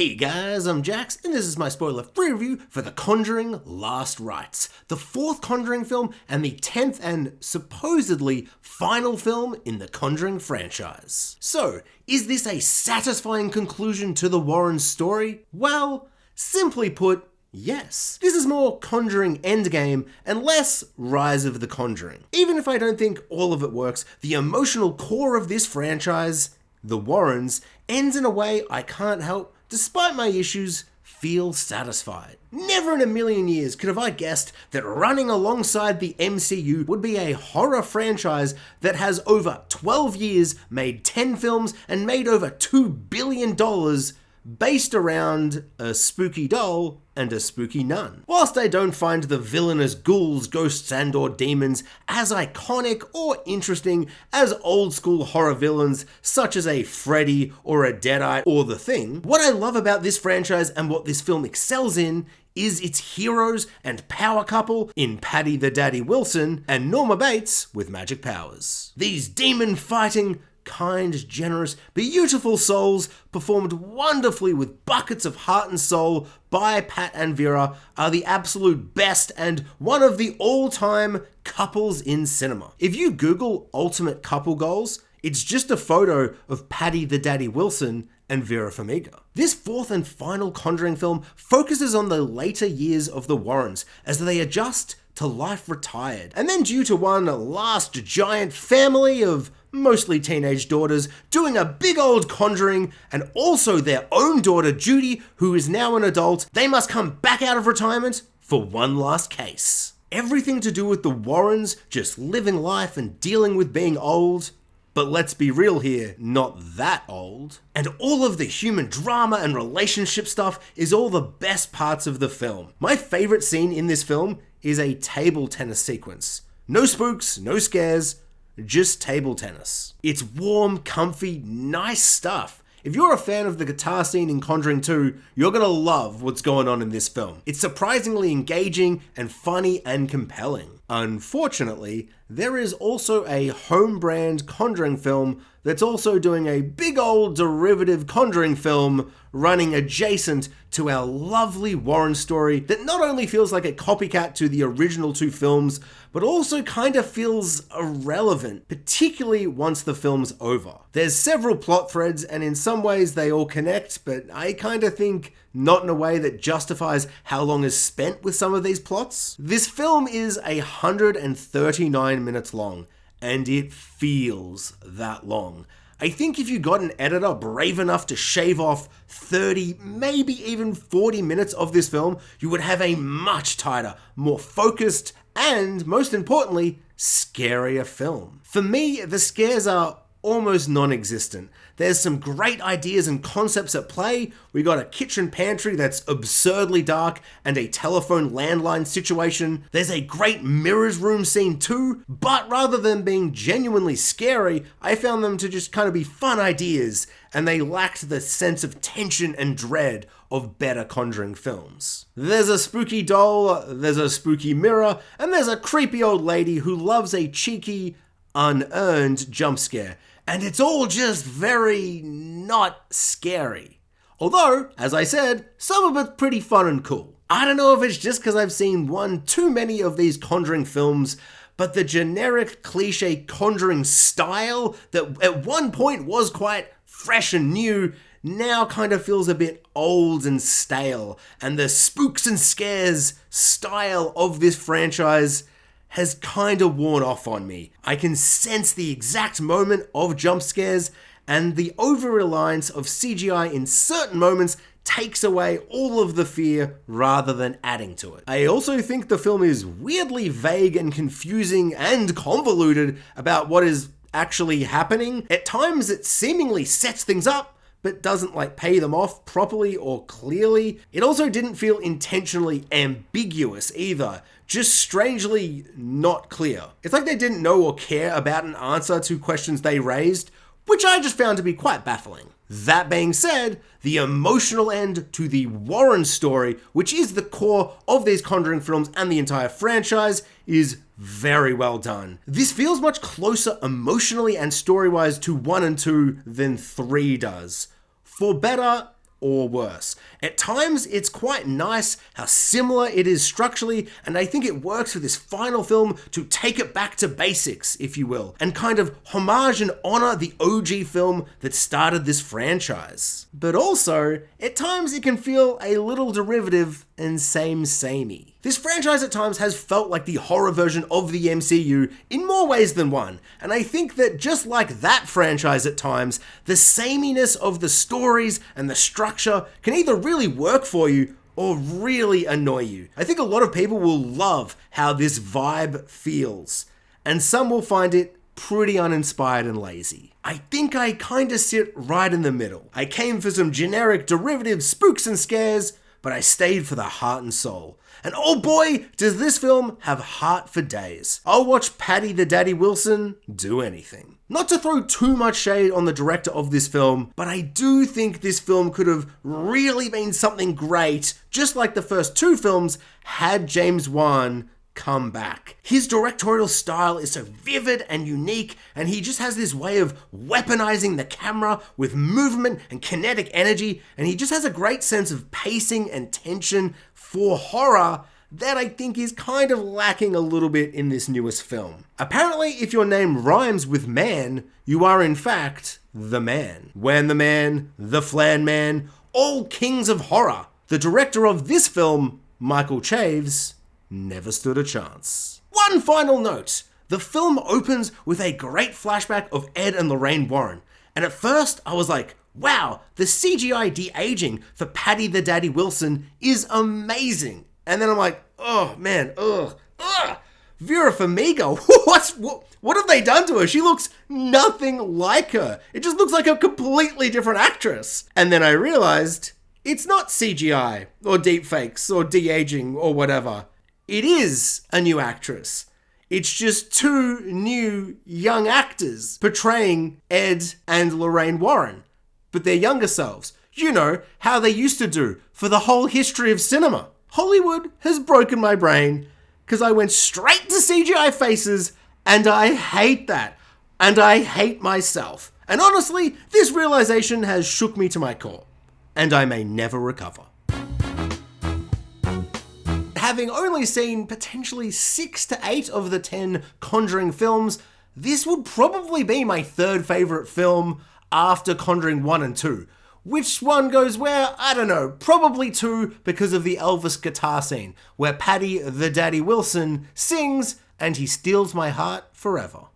Hey guys, I'm Jax, and this is my spoiler-free review for The Conjuring Last Rites, the 4th Conjuring film and the 10th and supposedly final film in the Conjuring franchise. So, is this a satisfying conclusion to the Warrens' story? Well, simply put, yes. This is more Conjuring Endgame and less Rise of the Conjuring. Even if I don't think all of it works, the emotional core of this franchise, the Warrens, ends in a way I can't help, despite my issues, feel satisfied. Never in a million years could have I guessed that running alongside the MCU would be a horror franchise that has over 12 years, made 10 films, and made over $2 billion based around a spooky doll and a spooky nun. Whilst I don't find the villainous ghouls, ghosts, and or demons as iconic or interesting as old school horror villains such as a Freddy or a Deadeye or The Thing, what I love about this franchise and what this film excels in is its heroes and power couple in Paddy the Daddy Wilson and Norma Bates with magic powers. These demon-fighting, kind, generous, beautiful souls performed wonderfully with buckets of heart and soul by Pat and Vera are the absolute best and one of the all-time couples in cinema. If you Google ultimate couple goals, it's just a photo of Paddy the Daddy Wilson and Vera Farmiga. This 4th and final Conjuring film focuses on the later years of the Warrens as they adjust to life retired. And then due to one last giant family of mostly teenage daughters doing a big old conjuring, and also their own daughter Judy, who is now an adult, they must come back out of retirement for one last case. Everything to do with the Warrens just living life and dealing with being old, but let's be real here, not that old. And all of the human drama and relationship stuff is all the best parts of the film. My favorite scene in this film is a table tennis sequence. No spooks, no scares, just table tennis. It's warm, comfy, nice stuff. If you're a fan of the guitar scene in Conjuring 2, you're gonna love what's going on in this film. It's surprisingly engaging and funny and compelling. Unfortunately, there is also a home brand Conjuring film that's also doing a big old derivative Conjuring film running adjacent to our lovely Warren story that not only feels like a copycat to the original 2 films, but also kind of feels irrelevant, particularly once the film's over. There's several plot threads and in some ways they all connect, but I kind of think not in a way that justifies how long is spent with some of these plots. This film is 139 minutes long, and it feels that long. I think if you got an editor brave enough to shave off 30, maybe even 40 minutes of this film, you would have a much tighter, more focused, and most importantly, scarier film. For me, the scares are almost non-existent. There's some great ideas and concepts at play. We got a kitchen pantry that's absurdly dark and a telephone landline situation. There's a great mirrors room scene too, but rather than being genuinely scary, I found them to just kind of be fun ideas, and they lacked the sense of tension and dread of better Conjuring films. There's a spooky doll, there's a spooky mirror, and there's a creepy old lady who loves a cheeky, unearned jump scare. And it's all just very not scary. Although, as I said, some of it's pretty fun and cool. I don't know if it's just because I've seen one too many of these Conjuring films, but the generic cliche Conjuring style that at one point was quite fresh and new now kind of feels a bit old and stale. And the spooks and scares style of this franchise has kind of worn off on me. I can sense the exact moment of jump scares, and the over-reliance of CGI in certain moments takes away all of the fear rather than adding to it. I also think the film is weirdly vague and confusing and convoluted about what is actually happening. At times it seemingly sets things up, but doesn't pay them off properly or clearly. It also didn't feel intentionally ambiguous either, just strangely not clear. It's like they didn't know or care about an answer to questions they raised, which I just found to be quite baffling. That being said, the emotional end to the Warren story, which is the core of these Conjuring films and the entire franchise, is very well done. This feels much closer emotionally and story-wise to 1 and 2 than 3 does. For better or worse. At times, it's quite nice how similar it is structurally, and I think it works for this final film to take it back to basics, if you will, and kind of homage and honor the OG film that started this franchise. But also, at times it can feel a little derivative and samey. This franchise at times has felt like the horror version of the MCU in more ways than one, and I think that just like that franchise at times, the sameness of the stories and the structure can either really work for you or really annoy you. I think a lot of people will love how this vibe feels, and some will find it pretty uninspired and lazy. I think I kinda sit right in the middle. I came for some generic derivative spooks and scares, but I stayed for the heart and soul. And oh boy, does this film have heart for days. I'll watch Paddy the Daddy Wilson do anything. Not to throw too much shade on the director of this film, but I do think this film could have really been something great, just like the first two films, had James Wan come back. His directorial style is so vivid and unique, and he just has this way of weaponizing the camera with movement and kinetic energy, and he just has a great sense of pacing and tension for horror that I think is kind of lacking a little bit in this newest film. Apparently, if your name rhymes with man, you are in fact the man. Wan the Man, the Flan Man, all kings of horror. The director of this film, Michael Chaves, never stood a chance. One final note. The film opens with a great flashback of Ed and Lorraine Warren. And at first I was like, wow, the CGI de-aging for Paddy the Daddy Wilson is amazing. And then I'm like, oh man, Vera Farmiga, what have they done to her? She looks nothing like her. It just looks like a completely different actress. And then I realized it's not CGI or deepfakes or de-aging or whatever. It is a new actress. It's just two new young actors portraying Ed and Lorraine Warren, but their younger selves. You know, how they used to do for the whole history of cinema. Hollywood has broken my brain because I went straight to CGI faces, and I hate that. And I hate myself. And honestly, this realization has shook me to my core, and I may never recover. Having only seen potentially 6 to 8 of the 10 Conjuring films, this would probably be my third favorite film after Conjuring 1 and 2. Which one goes where? I don't know. Probably 2 because of the Elvis guitar scene, where Paddy the Daddy Wilson sings and he steals my heart forever.